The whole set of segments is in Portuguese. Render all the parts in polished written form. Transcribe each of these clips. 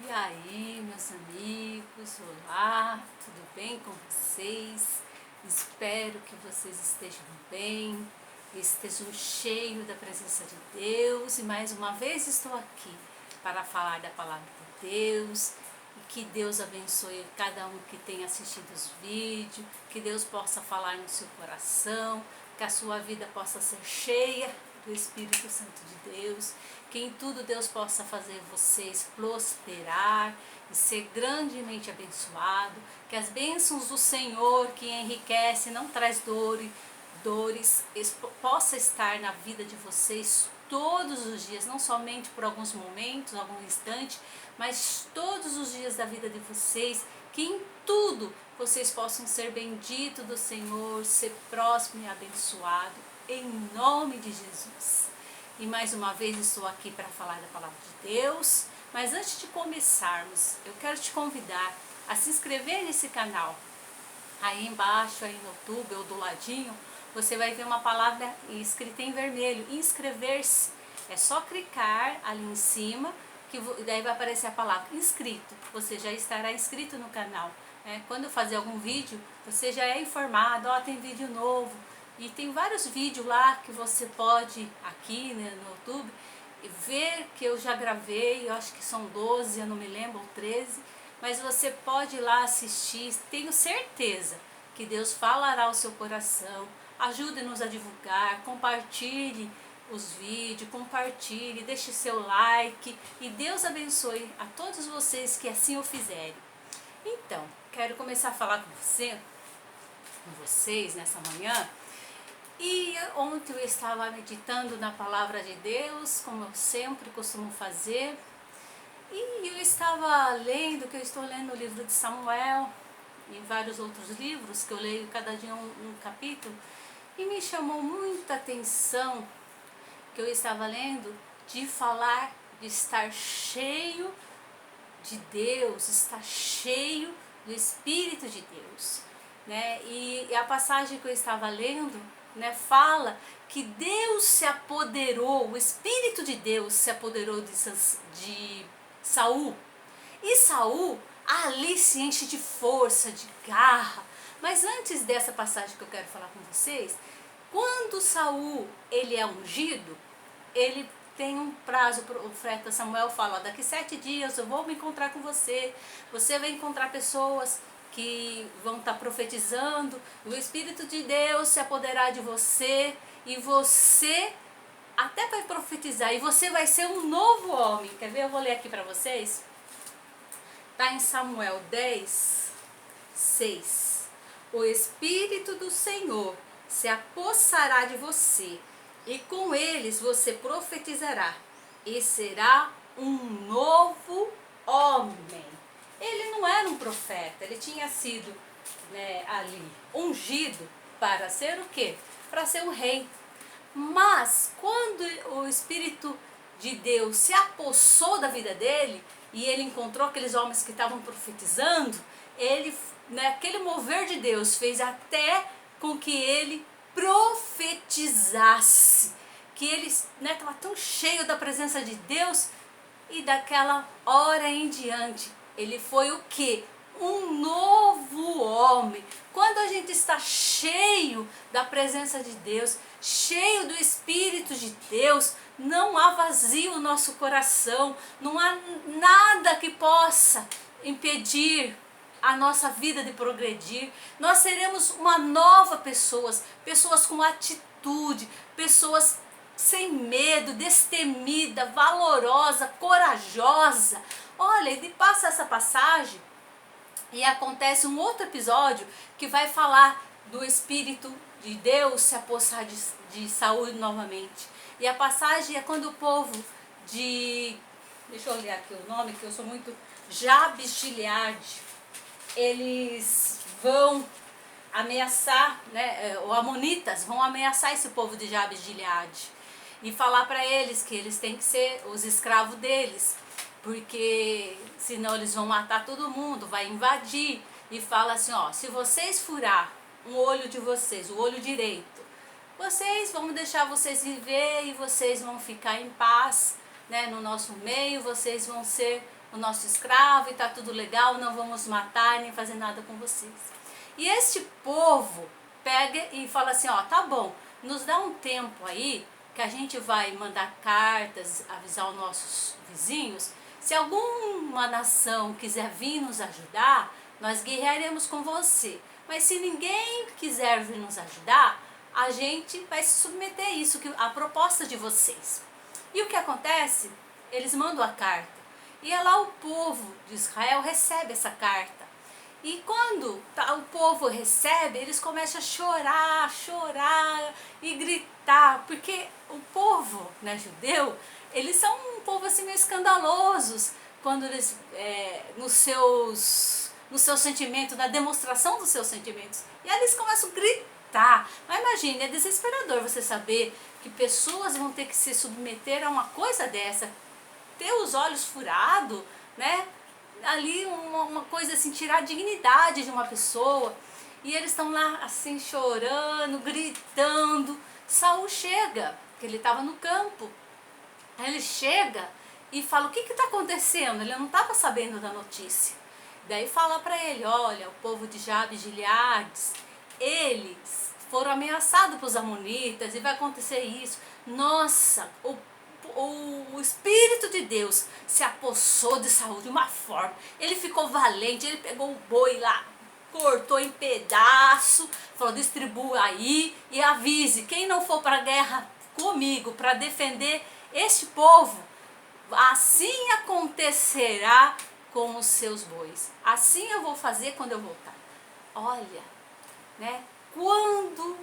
E aí, meus amigos, olá, tudo bem com vocês? Espero que vocês estejam bem, estejam cheios da presença de Deus. E mais uma vez estou aqui para falar da palavra de Deus. E que Deus abençoe cada um que tem assistido os vídeos, que Deus possa falar no seu coração, que a sua vida possa ser cheia do Espírito Santo de Deus, que em tudo Deus possa fazer vocês prosperar e ser grandemente abençoado, que as bênçãos do Senhor que enriquece, não traz dores, possa estar na vida de vocês todos os dias, não somente por alguns momentos, algum instante, mas todos os dias da vida de vocês, que em tudo vocês possam ser benditos do Senhor, ser próspero e abençoado, em nome de Jesus. E mais uma vez estou aqui para falar da palavra de Deus, mas antes de começarmos, eu quero te convidar a se inscrever nesse canal. Aí embaixo, aí no YouTube ou do ladinho, você vai ver uma palavra escrita em vermelho, inscrever-se. É só clicar ali em cima, que daí vai aparecer a palavra inscrito. Você já estará inscrito no canal. Quando eu fazer algum vídeo, você já é informado, ó, tem vídeo novo. E tem vários vídeos lá que você pode, aqui, né, no YouTube, ver que eu já gravei, eu acho que são 12, eu não me lembro, ou 13. Mas você pode ir lá assistir, tenho certeza que Deus falará ao seu coração. Ajude-nos a divulgar, compartilhe os vídeos, compartilhe, deixe seu like e Deus abençoe a todos vocês que assim o fizerem. Então, quero começar a falar com vocês nessa manhã. E ontem eu estava meditando na palavra de Deus, como eu sempre costumo fazer. E eu estava lendo, que eu estou lendo o livro de Samuel e vários outros livros, que eu leio cada dia um capítulo. E me chamou muita atenção que eu estava lendo de falar de estar cheio de Deus, estar cheio do Espírito de Deus, né? E a passagem que eu estava lendo, né, fala que Deus se apoderou, o Espírito de Deus se apoderou de Saul. E Saul ali se enche de força, de garra. Mas antes dessa passagem que eu quero falar com vocês, quando Saul ele é ungido, ele tem um prazo, o profeta Samuel fala, daqui 7 dias eu vou me encontrar com você, você vai encontrar pessoas que vão estar profetizando, o Espírito de Deus se apoderar de você, e você até vai profetizar, e você vai ser um novo homem. Quer ver? Eu vou ler aqui para vocês. Está em Samuel 10, 6. O Espírito do Senhor se apossará de você, e com eles você profetizará, e será um novo homem. Ele não era um profeta, ele tinha sido, né, ali ungido para ser o quê? Para ser um rei. Mas quando o Espírito de Deus se apossou da vida dele, e ele encontrou aqueles homens que estavam profetizando, ele, né, aquele mover de Deus fez até com que ele profetizasse, que ele estava, né, tão cheio da presença de Deus, e daquela hora em diante ele foi o que? Um novo homem. Quando a gente está cheio da presença de Deus, cheio do Espírito de Deus, não há vazio no nosso coração, não há nada que possa impedir a nossa vida de progredir. Nós seremos uma nova pessoas com atitude, pessoas sem medo, destemida, valorosa, corajosa. Olha, ele passa essa passagem e acontece um outro episódio que vai falar do Espírito de Deus se apossar de Saul novamente. E a passagem é quando o povo de, deixa eu olhar aqui o nome, que eu sou muito, Jabes de Gileade, eles vão ameaçar, né, os amonitas vão ameaçar esse povo de Jabes de Gileade e falar para eles que eles têm que ser os escravos deles, porque senão eles vão matar todo mundo, vai invadir. E fala assim, ó, se vocês furar um olho de vocês, o olho direito, vamos deixar vocês viver e vocês vão ficar em paz, né, no nosso meio, vocês vão ser o nosso escravo e está tudo legal, não vamos matar nem fazer nada com vocês. E este povo pega e fala assim, ó, tá bom, nos dá um tempo aí que a gente vai mandar cartas, avisar os nossos vizinhos, se alguma nação quiser vir nos ajudar, nós guerrearemos com você. Mas se ninguém quiser vir nos ajudar, a gente vai se submeter a isso, a proposta de vocês. E o que acontece? Eles mandam a carta. E é lá o povo de Israel recebe essa carta. E quando o povo recebe, eles começam a chorar e gritar. Porque o povo, né, judeu, eles são um povo assim meio escandalosos. Quando eles, nos seus sentimentos, na demonstração dos seus sentimentos. E aí eles começam a gritar. Mas imagine, é desesperador você saber que pessoas vão ter que se submeter a uma coisa dessa. Ter os olhos furados, né? Ali uma coisa assim, tirar a dignidade de uma pessoa. E eles estão lá assim chorando, gritando. Saul chega, porque ele estava no campo. Aí ele chega e fala, o que está acontecendo? Ele não estava sabendo da notícia. Daí fala para ele, olha, o povo de Jabes de Gileades, eles foram ameaçados pelos amonitas e vai acontecer isso. Nossa, o Espírito de Deus se apossou de Saul de uma forma. Ele ficou valente, ele pegou o boi lá, cortou em pedaço, falou, distribua aí e avise, quem não for para a guerra comigo, para defender este povo, assim acontecerá com os seus bois. Assim eu vou fazer quando eu voltar. Olha, né? Quando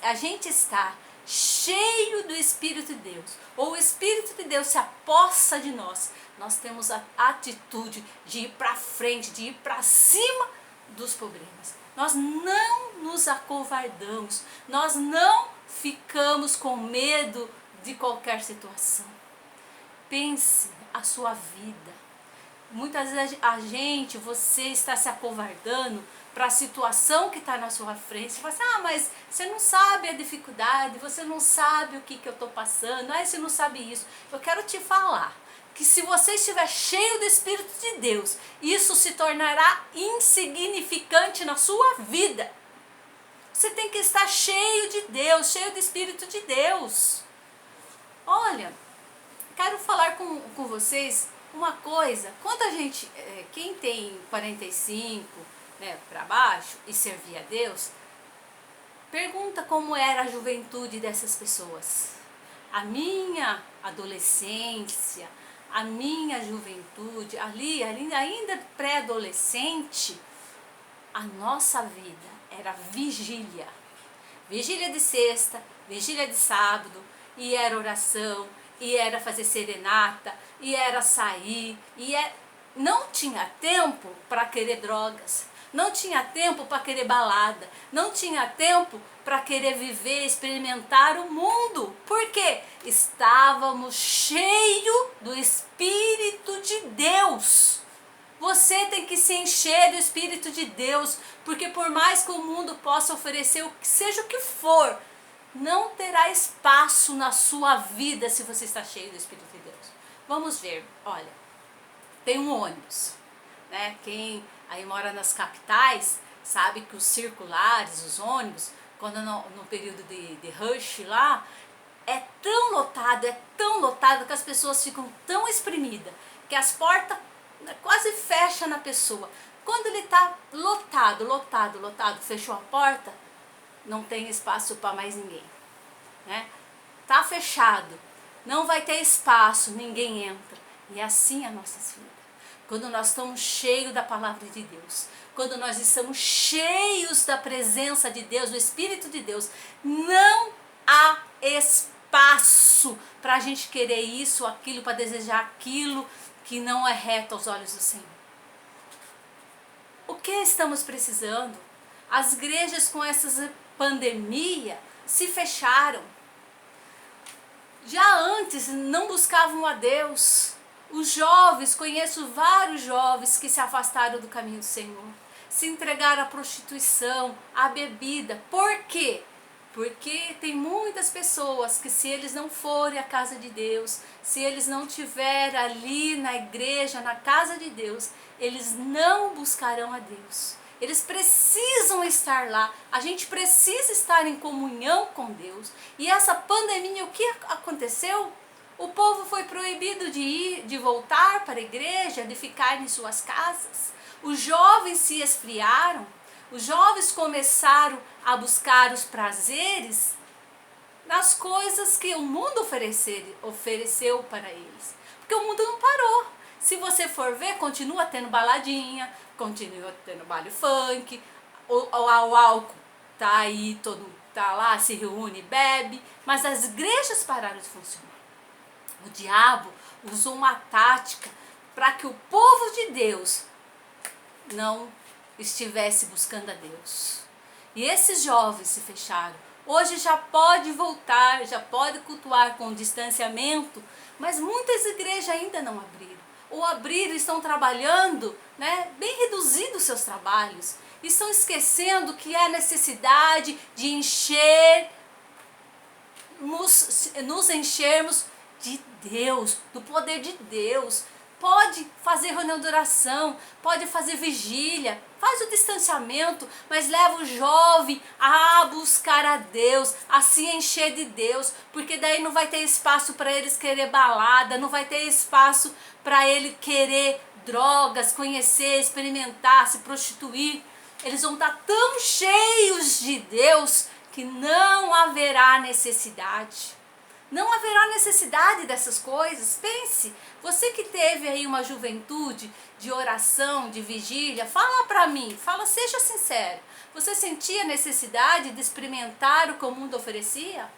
a gente está cheio do Espírito de Deus, ou o Espírito de Deus se apossa de nós, nós temos a atitude de ir para frente, de ir para cima dos problemas. Nós não nos acovardamos, nós não ficamos com medo de qualquer situação. Pense a sua vida. Muitas vezes você está se acovardando para a situação que está na sua frente. Você fala assim, mas você não sabe a dificuldade, você não sabe o que eu estou passando, você não sabe isso. Eu quero te falar que se você estiver cheio do Espírito de Deus, isso se tornará insignificante na sua vida. Você tem que estar cheio de Deus, cheio do Espírito de Deus. Olha, quero falar com vocês uma coisa. Quando a gente, quem tem 45, né, para baixo e servia a Deus, pergunta como era a juventude dessas pessoas. A minha adolescência, a minha juventude, ali ainda pré-adolescente, a nossa vida era vigília. Vigília de sexta, vigília de sábado, e era oração, e era fazer serenata, e era sair, não tinha tempo para querer drogas, não tinha tempo para querer balada, não tinha tempo para querer viver, experimentar o mundo, porque estávamos cheios do Espírito de Deus. Você tem que se encher do Espírito de Deus, porque por mais que o mundo possa oferecer seja o que for, não terá espaço na sua vida se você está cheio do Espírito de Deus. Vamos ver, olha, tem um ônibus, né? Quem aí mora nas capitais sabe que os circulares, os ônibus, quando no período de rush lá, é tão lotado que as pessoas ficam tão espremidas, que as portas quase fecham na pessoa. Quando ele está lotado, fechou a porta, não tem espaço para mais ninguém, né? Tá fechado, não vai ter espaço, ninguém entra. E é assim as nossas vidas. Quando nós estamos cheios da palavra de Deus, quando nós estamos cheios da presença de Deus, do Espírito de Deus, não há espaço para a gente querer isso, aquilo, para desejar aquilo que não é reto aos olhos do Senhor. O que estamos precisando? As igrejas com essa pandemia se fecharam. Já antes não buscavam a Deus. Os jovens, conheço vários jovens que se afastaram do caminho do Senhor. Se entregaram à prostituição, à bebida. Por quê? Porque tem muitas pessoas que, se eles não forem à casa de Deus, se eles não estiverem ali na igreja, na casa de Deus, eles não buscarão a Deus. Eles precisam estar lá. A gente precisa estar em comunhão com Deus. E essa pandemia, o que aconteceu? O povo foi proibido de ir, de voltar para a igreja, de ficar em suas casas. Os jovens se esfriaram. Os jovens começaram a buscar os prazeres nas coisas que o mundo ofereceu para eles. Porque o mundo não parou. Se você for ver, continua tendo baladinha, continua tendo baile funk, o álcool tá aí, todo mundo tá lá, se reúne, bebe, mas as igrejas pararam de funcionar. O diabo usou uma tática para que o povo de Deus não estivesse buscando a Deus. E esses jovens se fecharam. Hoje já pode voltar, já pode cultuar com distanciamento, mas muitas igrejas ainda não abriram. Ou abriram, estão trabalhando, né, bem reduzidos seus trabalhos. Estão esquecendo que há necessidade de nos enchermos de Deus, do poder de Deus. Pode fazer reunião de oração, pode fazer vigília, faz o distanciamento, mas leva o jovem a buscar a Deus, a se encher de Deus, porque daí não vai ter espaço para eles querer balada, não vai ter espaço para ele querer drogas, conhecer, experimentar, se prostituir. Eles vão estar tão cheios de Deus que não haverá necessidade. Não haverá necessidade dessas coisas. Pense, você que teve aí uma juventude de oração, de vigília, fala para mim, seja sincero. Você sentia necessidade de experimentar o que o mundo oferecia?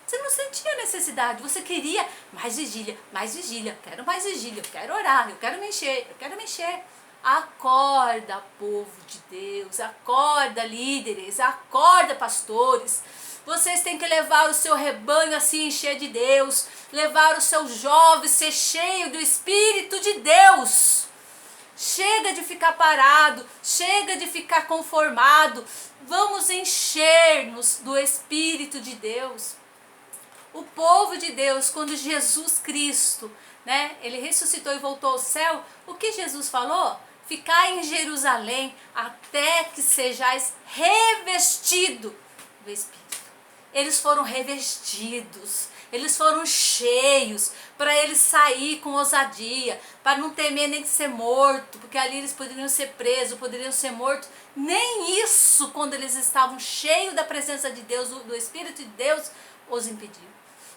Você não sentia necessidade, você queria mais vigília, eu quero mais vigília, eu quero orar, eu quero me encher. Acorda, povo de Deus, acorda, líderes, acorda, pastores. Vocês têm que levar o seu rebanho a se encher de Deus, levar os seus jovens a ser cheio do Espírito de Deus. Chega de ficar parado, chega de ficar conformado, vamos encher-nos do Espírito de Deus. O povo de Deus, quando Jesus Cristo, né, ele ressuscitou e voltou ao céu, o que Jesus falou? Ficai em Jerusalém até que sejais revestidos do Espírito. Eles foram revestidos, eles foram cheios, para eles sair com ousadia, para não temer nem de ser morto, porque ali eles poderiam ser presos, poderiam ser mortos. Nem isso, quando eles estavam cheios da presença de Deus, do Espírito de Deus, os impediu.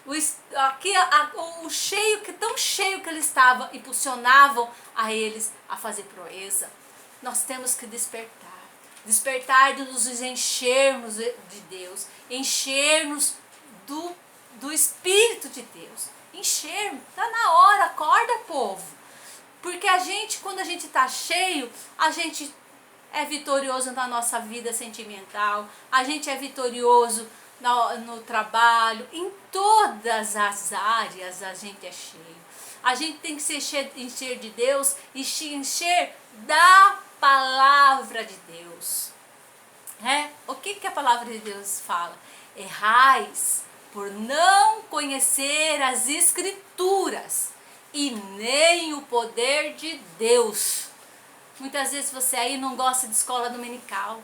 O cheio, que tão cheio que eles estavam, impulsionavam a eles a fazer proeza. Nós temos que despertar de nos enchermos de Deus, enchermos do Espírito de Deus, enchermos, está na hora, acorda, povo, porque quando a gente está cheio, a gente é vitorioso na nossa vida sentimental, a gente é vitorioso no trabalho, em todas as áreas a gente é cheio. A gente tem que se encher de Deus e se encher da palavra de Deus. O que a palavra de Deus fala? Errais por não conhecer as Escrituras e nem o poder de Deus. Muitas vezes você aí não gosta de escola dominical,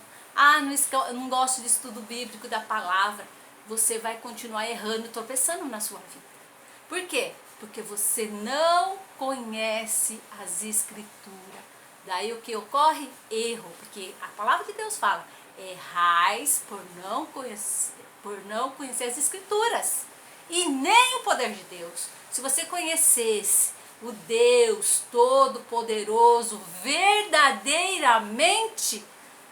não gosto de estudo bíblico da palavra. Você vai continuar errando, tropeçando na sua vida. Por quê? Porque você não conhece as Escrituras. Daí o que ocorre? Erro, porque a palavra de Deus fala: errais por não conhecer as Escrituras e nem o poder de Deus. Se você conhecesse o Deus Todo-Poderoso verdadeiramente,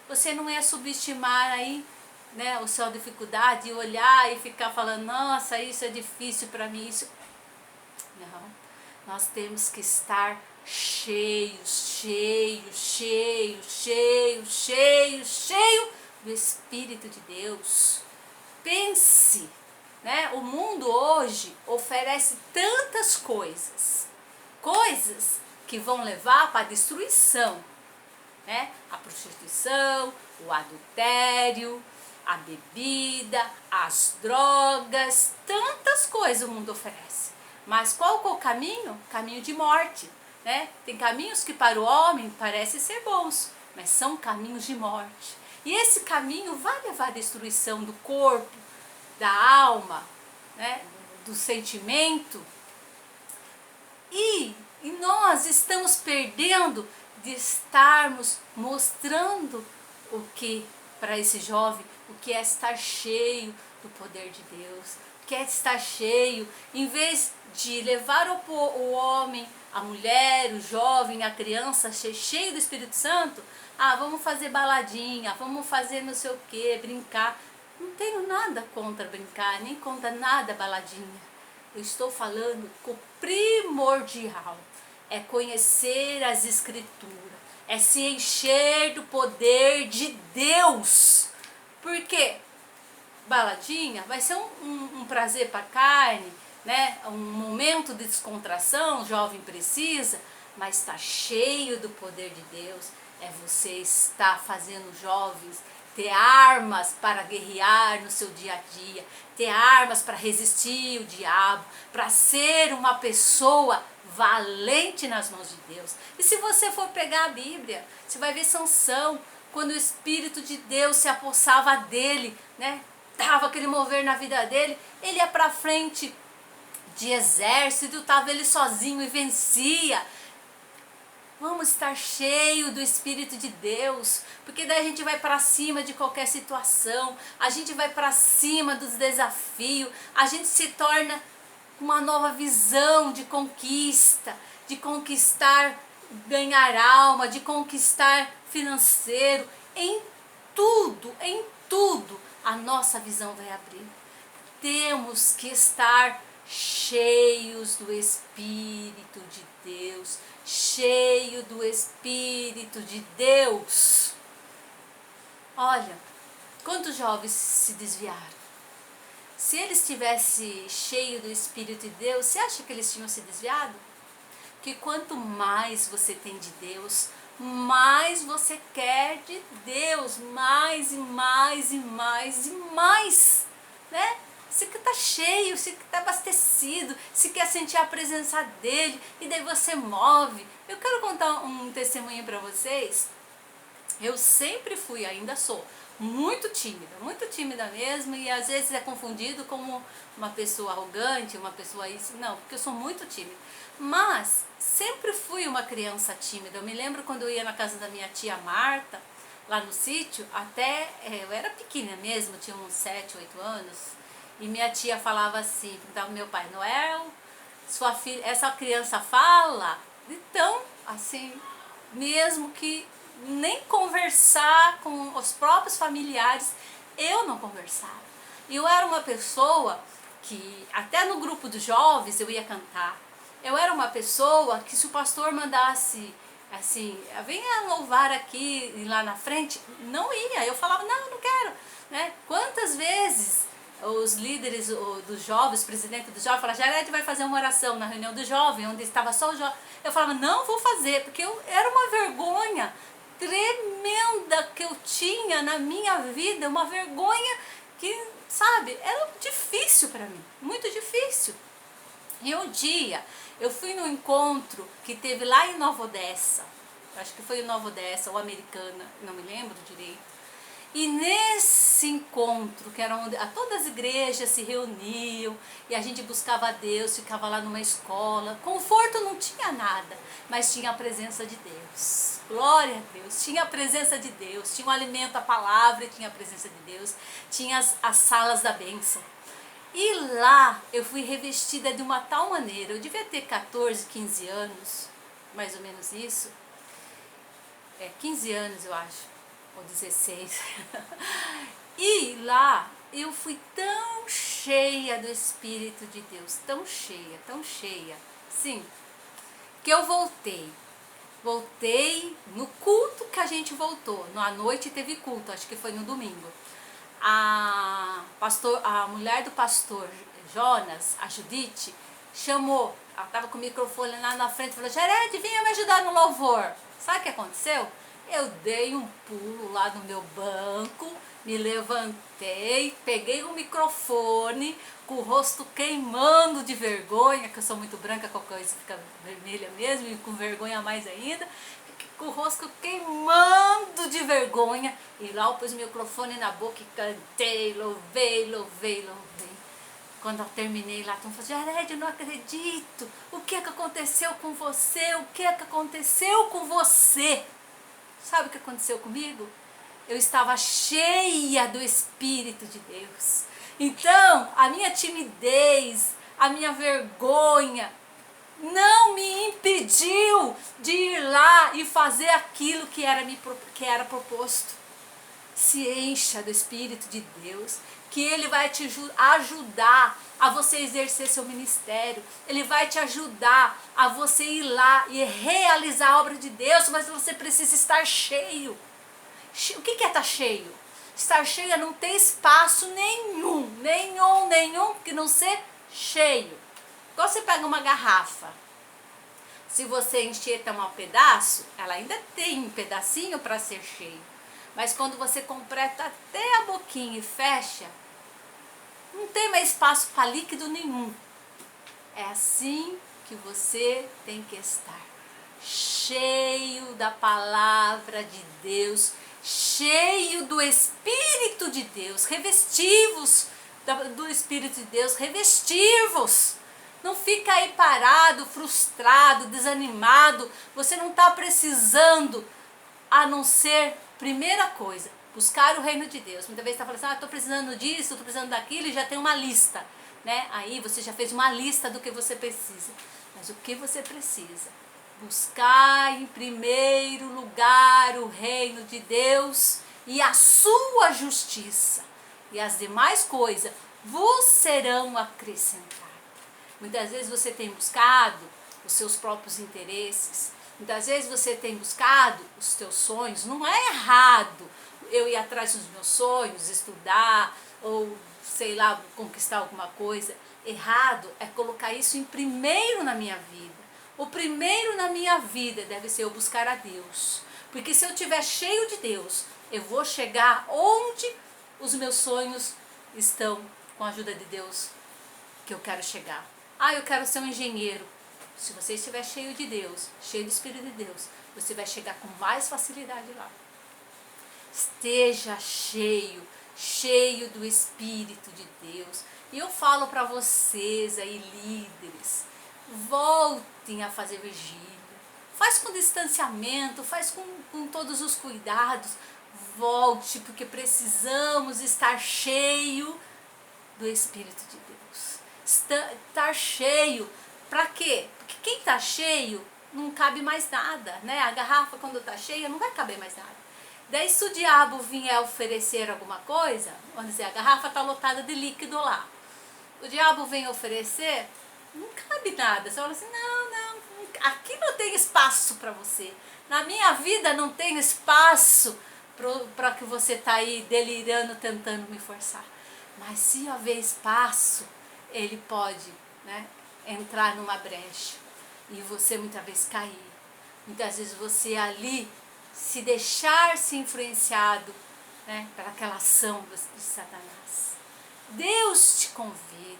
você não ia subestimar aí, né, a sua dificuldade, e olhar e ficar falando: nossa, isso é difícil para mim, isso. Não, nós temos que estar cheios do Espírito de Deus. Pense, né? O mundo hoje oferece tantas coisas que vão levar para a destruição, né? A prostituição, o adultério, a bebida, as drogas, tantas coisas o mundo oferece. Mas qual é o caminho? Caminho de morte, né? Tem caminhos que para o homem parecem ser bons, mas são caminhos de morte. E esse caminho vai levar à destruição do corpo, da alma, né? Do sentimento. E nós estamos perdendo de estarmos mostrando o que para esse jovem, o que é estar cheio do poder de Deus, o que é estar cheio, em vez de levar o homem, a mulher, o jovem, a criança cheio do Espírito Santo, vamos fazer baladinha, vamos fazer não sei o que, brincar. Não tenho nada contra brincar, nem contra nada baladinha. Eu estou falando que o primordial é conhecer as Escrituras, é se encher do poder de Deus. Porque baladinha vai ser um prazer para a carne, né? Um momento de descontração, o jovem precisa, mas está cheio do poder de Deus. É você estar fazendo jovens ter armas para guerrear no seu dia a dia, ter armas para resistir o diabo, para ser uma pessoa valente nas mãos de Deus. E se você for pegar a Bíblia, você vai ver Sansão, quando o Espírito de Deus se apossava dele, né? Dava aquele mover na vida dele, ele ia para frente de exército, estava ele sozinho e vencia. Vamos estar cheio do Espírito de Deus, porque daí a gente vai para cima de qualquer situação, a gente vai para cima dos desafios, a gente se torna uma nova visão de conquista, de conquistar, ganhar alma, de conquistar financeiro, em tudo a nossa visão vai abrir. Temos que estar cheios do Espírito de Deus, cheio do Espírito de Deus. Olha, quantos jovens se desviaram? Se eles estivessem cheios do Espírito de Deus, você acha que eles tinham se desviado? Que quanto mais você tem de Deus, mais você quer de Deus, mais e mais e mais e mais, né? Você que está cheio, você que está abastecido, você quer sentir a presença dele, e daí você move. Eu quero contar um testemunho para vocês. Eu sempre fui, ainda sou, muito tímida mesmo, e às vezes é confundido como uma pessoa arrogante, uma pessoa isso, não, porque eu sou muito tímida. Mas sempre fui uma criança tímida. Eu me lembro quando eu ia na casa da minha tia Marta, lá no sítio, eu era pequena mesmo, tinha uns 7, 8 anos, e minha tia falava assim, perguntava pro meu pai: Noel, sua filha, essa criança fala? Então, assim, mesmo que nem conversar com os próprios familiares, eu não conversava. E eu era uma pessoa que, até no grupo dos jovens, eu ia cantar. Eu era uma pessoa que, se o pastor mandasse assim, venha louvar aqui e lá na frente, não ia. Eu falava: não quero, né? Quantas vezes os líderes dos jovens, o presidente dos jovens, falaram: Jared vai fazer uma oração na reunião do jovem, onde estava só o jovem. Eu falava: não vou fazer, porque era uma vergonha tremenda que eu tinha na minha vida, uma vergonha que, sabe, era difícil para mim, muito difícil. E um dia eu fui num encontro que teve lá em Nova Odessa, acho que foi em Nova Odessa ou Americana, não me lembro direito. E nesse encontro, que era onde todas as igrejas se reuniam e a gente buscava a Deus, ficava lá numa escola, conforto não tinha nada, mas tinha a presença de Deus. Glória a Deus, tinha a presença de Deus, tinha o alimento, a palavra, tinha a presença de Deus, tinha as salas da bênção. E lá eu fui revestida de uma tal maneira, eu devia ter 14, 15 anos, mais ou menos isso, 15 anos eu acho, ou 16, e lá eu fui tão cheia do Espírito de Deus, tão cheia, sim, que eu voltei no culto que a gente voltou, à noite teve culto, acho que foi no domingo. A mulher do pastor Jonas, a Judite, chamou, ela estava com o microfone lá na frente, falou: Jared, venha me ajudar no louvor. Sabe o que aconteceu? Eu dei um pulo lá no meu banco Me levantei, peguei o microfone, com o rosto queimando de vergonha, que eu sou muito branca, qualquer coisa fica vermelha mesmo, e com vergonha mais ainda, com o rosto queimando de vergonha, e lá eu pus o microfone na boca e cantei, louvei, louvei, louvei. Quando eu terminei lá, todo mundo falou: Jared, eu não acredito, o que é que aconteceu com você? O que é que aconteceu com você? Sabe o que aconteceu comigo? Eu estava cheia do Espírito de Deus. Então, a minha timidez, a minha vergonha, não me impediu de ir lá e fazer aquilo que era proposto. Se encha do Espírito de Deus, que Ele vai te ajudar a você exercer seu ministério. Ele vai te ajudar a você ir lá e realizar a obra de Deus, mas você precisa estar cheio. O que é estar cheio? Estar cheio é não ter espaço nenhum que não ser cheio. Igual você pega uma garrafa, se você encher até um pedaço, ela ainda tem um pedacinho para ser cheio. Mas quando você completa até a boquinha e fecha, não tem mais espaço para líquido nenhum. É assim que você tem que estar. Cheio da palavra de Deus, cheio do Espírito de Deus, revestivos do Espírito de Deus, revestivos. Não fica aí parado, frustrado, desanimado. Você não está precisando, a não ser, primeira coisa, buscar o reino de Deus. Muitas vezes você está falando assim: estou precisando disso, estou precisando daquilo, e já tem uma lista, né? Aí você já fez uma lista do que você precisa. Mas o que você precisa? Buscar em primeiro lugar o reino de Deus e a sua justiça, e as demais coisas vos serão acrescentadas. Muitas vezes você tem buscado os seus próprios interesses, muitas vezes você tem buscado os seus sonhos. Não é errado eu ir atrás dos meus sonhos, estudar ou sei lá, conquistar alguma coisa. Errado é colocar isso em primeiro na minha vida. O primeiro na minha vida deve ser eu buscar a Deus. Porque se eu estiver cheio de Deus, eu vou chegar onde os meus sonhos estão, com a ajuda de Deus, que eu quero chegar. Eu quero ser um engenheiro. Se você estiver cheio de Deus, cheio do Espírito de Deus, você vai chegar com mais facilidade lá. Esteja cheio, cheio do Espírito de Deus. E eu falo para vocês aí, líderes, voltem a fazer vigília. Faz com distanciamento, faz com todos os cuidados. Volte, porque precisamos estar cheio do Espírito de Deus. Estar cheio, para quê? Porque quem está cheio, não cabe mais nada, né? A garrafa, quando está cheia, não vai caber mais nada. Daí, se o diabo vier oferecer alguma coisa, vamos dizer, a garrafa está lotada de líquido lá. O diabo vem oferecer, não cabe nada. Você fala assim: não, aqui não tem espaço para você. Na minha vida não tem espaço para que você está aí delirando, tentando me forçar. Mas se haver espaço, ele pode, né, entrar numa brecha e você muitas vezes cair. Muitas vezes você ali se deixar se influenciado, né, pela aquela ação de Satanás. Deus te convida.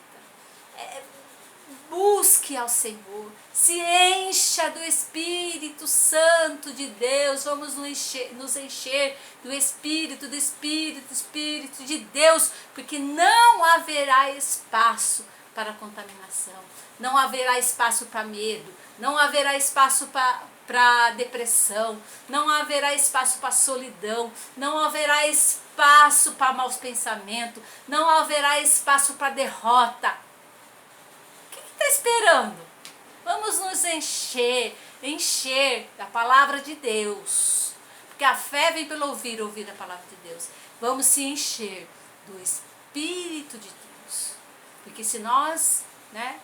Busque ao Senhor, se encha do Espírito Santo de Deus. Vamos nos encher do Espírito de Deus, porque não haverá espaço para contaminação, não haverá espaço para medo, não haverá espaço para depressão, não haverá espaço para solidão, não haverá espaço para maus pensamentos, não haverá espaço para derrota. Está esperando? Vamos nos encher da palavra de Deus, porque a fé vem pelo ouvir a palavra de Deus. Vamos se encher do Espírito de Deus, porque se nós, né,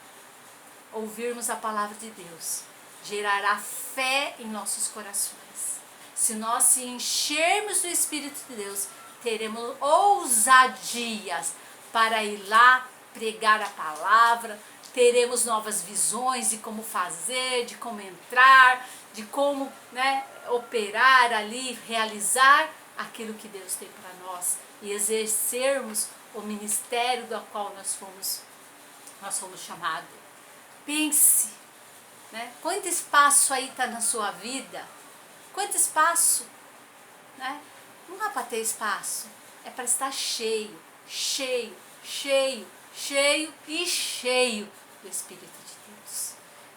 ouvirmos a palavra de Deus, gerará fé em nossos corações. Se nós se enchermos do Espírito de Deus, teremos ousadias para ir lá pregar a palavra. Teremos novas visões de como fazer, de como entrar, de como, né, operar ali, realizar aquilo que Deus tem para nós e exercermos o ministério do qual nós fomos chamados. Pense, né? Quanto espaço aí está na sua vida? Quanto espaço? Né? Não é para ter espaço, é para estar cheio, cheio, cheio, cheio e cheio do Espírito de Deus.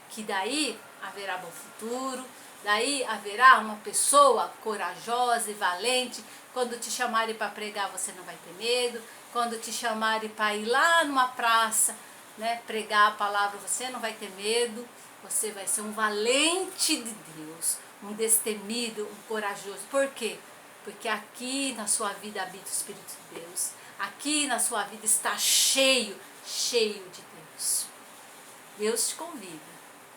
Que daí haverá bom futuro, daí haverá uma pessoa corajosa e valente. Quando te chamarem para pregar, você não vai ter medo. Quando te chamarem para ir lá numa praça, né, pregar a palavra, você não vai ter medo. Você vai ser um valente de Deus, um destemido, um corajoso. Por quê? Porque aqui na sua vida habita o Espírito de Deus. Aqui na sua vida está cheio, cheio de Deus. Deus te convida.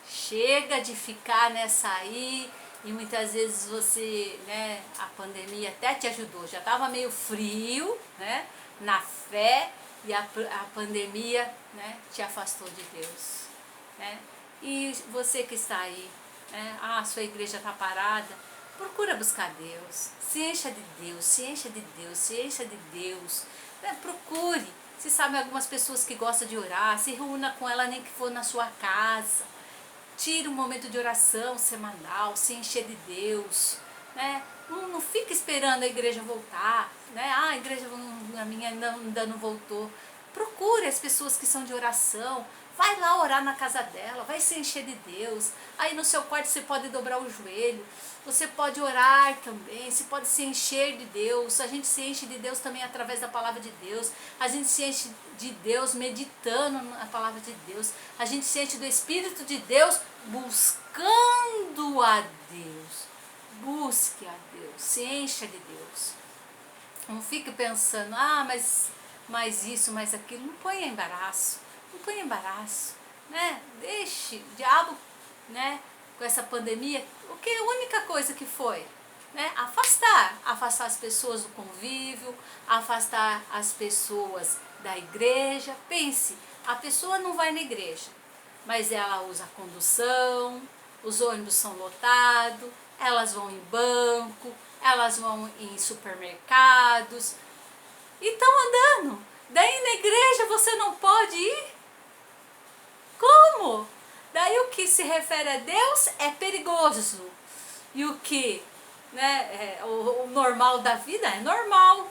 Chega de ficar nessa aí, e muitas vezes você, né, a pandemia até te ajudou. Já estava meio frio, né, na fé, e a pandemia, né, te afastou de Deus. Né? E você que está aí, né, sua igreja está parada, procura buscar Deus, se encha de Deus, se encha de Deus, se encha de Deus. Né? Procure, se sabe algumas pessoas que gostam de orar, se reúna com ela nem que for na sua casa. Tire um momento de oração semanal, se encher de Deus. Né? Não fique esperando a igreja voltar. Né? A igreja a minha ainda não voltou. Procure as pessoas que são de oração. Vai lá orar na casa dela, vai se encher de Deus. Aí no seu quarto você pode dobrar o joelho. Você pode orar também, você pode se encher de Deus. A gente se enche de Deus também através da palavra de Deus. A gente se enche de Deus meditando na palavra de Deus. A gente se enche do Espírito de Deus buscando a Deus. Busque a Deus, se encha de Deus. Não fique pensando, mas isso, mas aquilo. Não ponha embaraço. Não ponha embaraço. Né? Deixe o diabo, né, com essa pandemia. O que é a única coisa que foi? Né? Afastar as pessoas do convívio, afastar as pessoas da igreja. Pense, a pessoa não vai na igreja, mas ela usa a condução, os ônibus são lotados, elas vão em banco, elas vão em supermercados e estão andando. Daí na igreja você não pode ir? Como? Daí o que se refere a Deus é perigoso. E o que, né, o normal da vida é normal.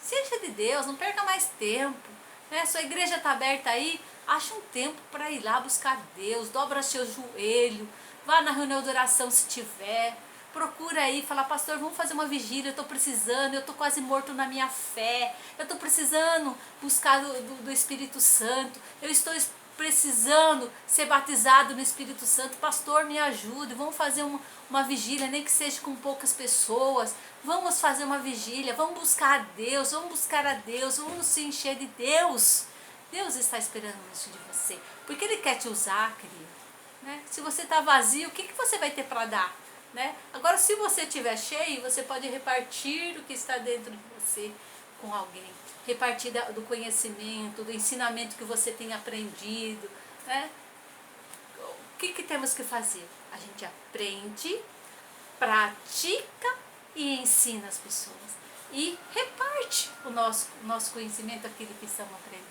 Seja de Deus, não perca mais tempo. Né? Sua igreja está aberta aí, acha um tempo para ir lá buscar Deus, dobra seu joelho, vá na reunião de oração se tiver. Procura aí, fala, pastor, vamos fazer uma vigília, eu estou precisando, eu estou quase morto na minha fé, eu estou precisando buscar do Espírito Santo, eu estou precisando ser batizado no Espírito Santo, pastor, me ajude, vamos fazer uma vigília, nem que seja com poucas pessoas, vamos fazer uma vigília, vamos buscar a Deus, vamos se encher de Deus. Deus está esperando isso de você, porque Ele quer te usar, querido. Né? Se você está vazio, o que você vai ter para dar? Né? Agora, se você estiver cheio, você pode repartir o que está dentro de você com alguém. Repartir do conhecimento, do ensinamento que você tem aprendido. Né? O que temos que fazer? A gente aprende, pratica e ensina as pessoas. E reparte o nosso conhecimento, aquilo que estamos aprendendo.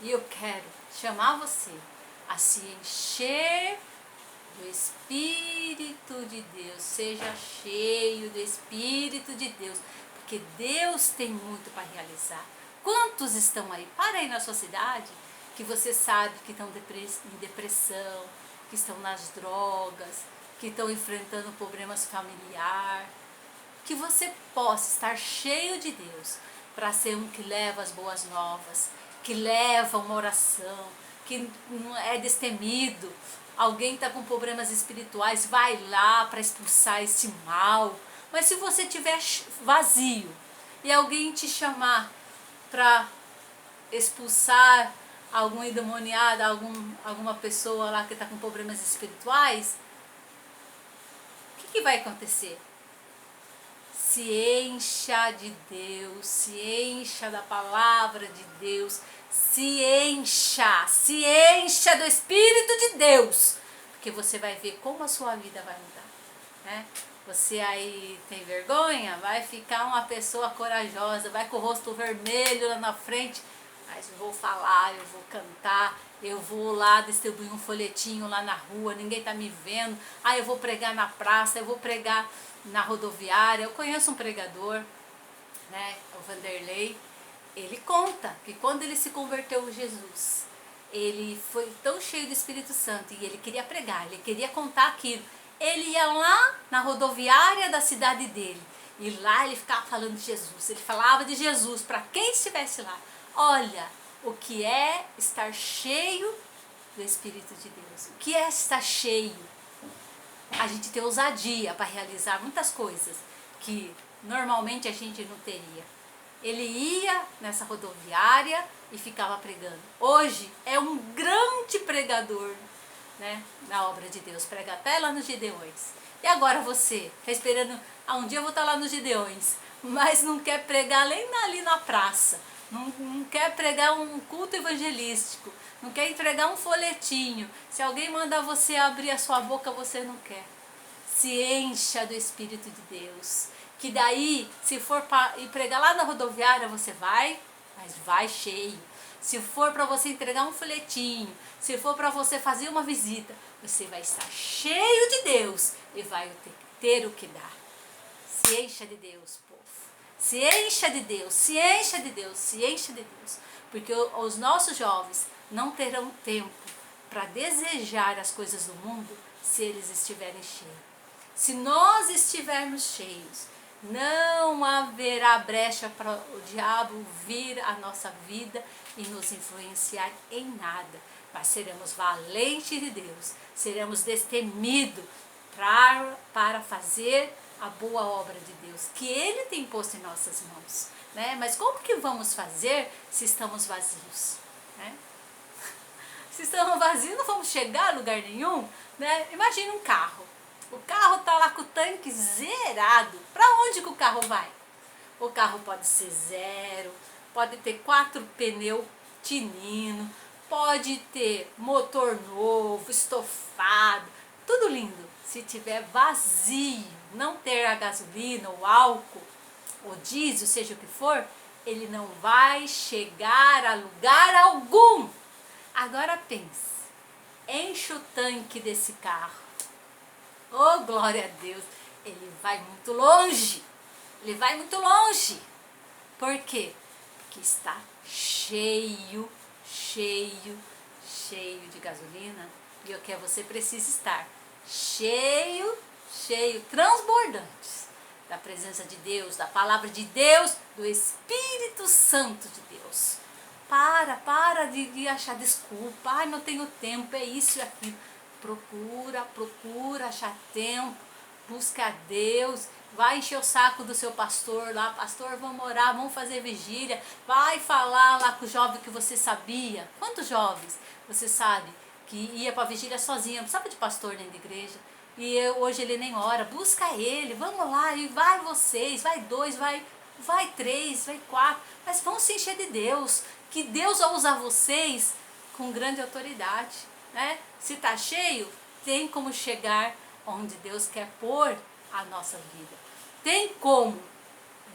E eu quero chamar você a se encher do Espírito de Deus. Seja cheio do Espírito de Deus, porque Deus tem muito para realizar. Quantos estão aí? Para aí na sua cidade, que você sabe que estão em depressão, que estão nas drogas, que estão enfrentando problemas familiares. Que você possa estar cheio de Deus, para ser um que leva as boas novas, que leva uma oração, que não é destemido. Alguém está com problemas espirituais, vai lá para expulsar esse mal. Mas se você estiver vazio e alguém te chamar para expulsar algum endemoniado, alguma pessoa lá que está com problemas espirituais, o que vai acontecer? Se encha de Deus, se encha da palavra de Deus, se encha do Espírito de Deus, porque você vai ver como a sua vida vai mudar. Né? Você aí tem vergonha? Vai ficar uma pessoa corajosa, vai com o rosto vermelho lá na frente, mas eu vou falar, eu vou cantar, eu vou lá distribuir um folhetinho lá na rua, ninguém tá me vendo, eu vou pregar na praça, eu vou pregar na rodoviária. Eu conheço um pregador, né, o Vanderlei. Ele conta que quando ele se converteu a Jesus, ele foi tão cheio do Espírito Santo e ele queria pregar, ele queria contar aquilo. Ele ia lá na rodoviária da cidade dele e lá ele ficava falando de Jesus. Ele falava de Jesus para quem estivesse lá. Olha o que é estar cheio do Espírito de Deus. O que é estar cheio? A gente tem ousadia para realizar muitas coisas que normalmente a gente não teria. Ele ia nessa rodoviária e ficava pregando. Hoje é um grande pregador, né, na obra de Deus. Prega até lá nos Gideões. E agora você está esperando, um dia eu vou estar lá nos Gideões, mas não quer pregar nem ali na praça. Não quer pregar um culto evangelístico. Não quer entregar um folhetinho. Se alguém mandar você abrir a sua boca, você não quer. Se encha do Espírito de Deus. Que daí, se for para ir pregar lá na rodoviária, você vai, mas vai cheio. Se for para você entregar um folhetinho, se for para você fazer uma visita, você vai estar cheio de Deus e vai ter o que dar. Se encha de Deus, povo. Se encha de Deus, se encha de Deus, se encha de Deus. Porque os nossos jovens não terão tempo para desejar as coisas do mundo se eles estiverem cheios. Se nós estivermos cheios, não haverá brecha para o diabo vir à nossa vida e nos influenciar em nada. Mas seremos valentes de Deus, seremos destemidos para fazer a boa obra de Deus, que Ele tem posto em nossas mãos. Né? Mas como que vamos fazer se estamos vazios? Né? Se estamos vazios, não vamos chegar a lugar nenhum. Né? Imagina um carro. O carro está lá com o tanque zerado. Para onde que o carro vai? O carro pode ser zero, pode ter 4 pneus tinindo, pode ter motor novo, estofado, tudo lindo. Se tiver vazio, não ter a gasolina, o álcool, o diesel, seja o que for, ele não vai chegar a lugar algum. Agora pense, enche o tanque desse carro. Oh, glória a Deus, ele vai muito longe, ele vai muito longe. Por quê? Porque está cheio, cheio, cheio de gasolina. E o que você precisa estar? Cheio, cheio, transbordantes da presença de Deus, da palavra de Deus, do Espírito Santo de Deus. Para de achar desculpa, ai, não tenho tempo, é isso e aquilo. Procura achar tempo, busca a Deus, vai encher o saco do seu pastor lá, pastor, vamos orar, vamos fazer vigília, vai falar lá com o jovem que você sabia. Quantos jovens você sabe que ia para a vigília sozinho, não precisava de pastor dentro da igreja, e hoje ele nem ora, busca ele, vamos lá, e vai vocês, vai 2, vai 3, vai 4, mas vão se encher de Deus, que Deus vai usar vocês com grande autoridade. Né? Se está cheio, tem como chegar onde Deus quer pôr a nossa vida. Tem como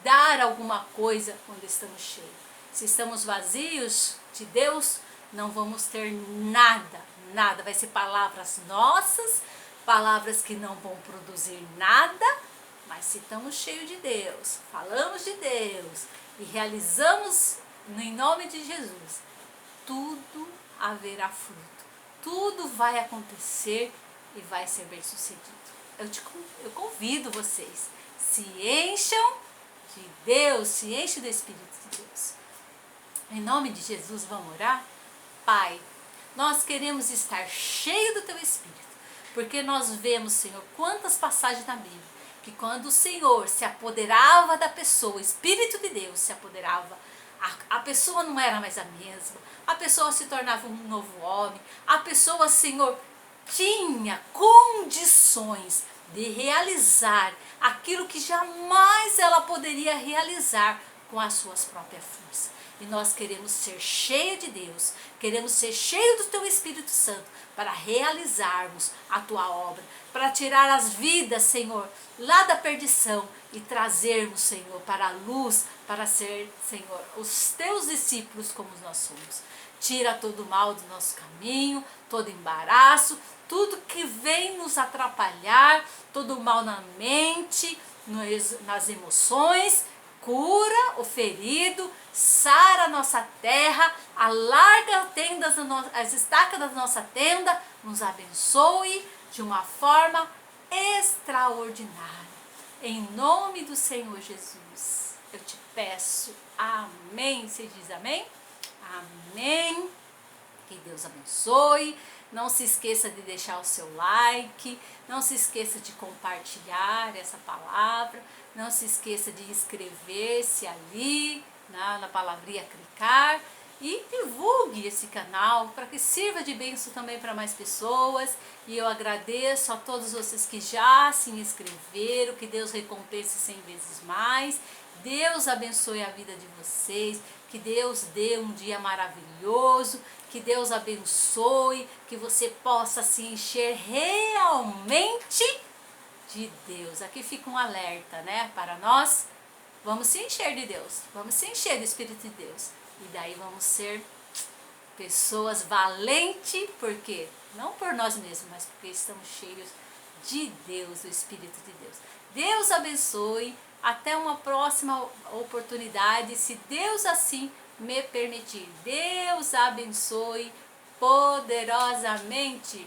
dar alguma coisa quando estamos cheios. Se estamos vazios de Deus, não vamos ter nada, nada. Vai ser palavras nossas, palavras que não vão produzir nada, mas se estamos cheios de Deus, falamos de Deus e realizamos em nome de Jesus, tudo haverá fruto. Tudo vai acontecer e vai ser bem sucedido. Eu convido vocês, se encham de Deus, se enchem do Espírito de Deus. Em nome de Jesus, vamos orar? Pai, nós queremos estar cheios do Teu Espírito, porque nós vemos, Senhor, quantas passagens na Bíblia, que quando o Senhor se apoderava da pessoa, o Espírito de Deus se apoderava, a pessoa não era mais a mesma, a pessoa se tornava um novo homem, a pessoa, Senhor, tinha condições de realizar aquilo que jamais ela poderia realizar com as suas próprias forças. E nós queremos ser cheios de Deus, queremos ser cheios do Teu Espírito Santo para realizarmos a Tua obra, para tirar as vidas, Senhor, lá da perdição e trazermos, Senhor, para a luz, para ser, Senhor, os Teus discípulos como nós somos. Tira todo o mal do nosso caminho, todo embaraço, tudo que vem nos atrapalhar, todo o mal na mente, nas emoções. Cura o ferido, sara a nossa terra, alarga as estacas da nossa tenda, nos abençoe de uma forma extraordinária. Em nome do Senhor Jesus, eu te peço, amém. Você diz amém? Amém. Que Deus abençoe. Não se esqueça de deixar o seu like, não se esqueça de compartilhar essa palavra, não se esqueça de inscrever-se ali na palavrinha clicar e divulgue esse canal para que sirva de bênção também para mais pessoas. E eu agradeço a todos vocês que já se inscreveram, que Deus recompense 100 vezes mais. Deus abençoe a vida de vocês, que Deus dê um dia maravilhoso, que Deus abençoe, que você possa se encher realmente de Deus. Aqui fica um alerta, né, para nós. Vamos se encher de Deus, vamos se encher do Espírito de Deus. E daí vamos ser pessoas valentes, porque não por nós mesmos, mas porque estamos cheios de Deus, do Espírito de Deus. Deus abençoe. Até uma próxima oportunidade, se Deus assim me permitir. Deus abençoe poderosamente.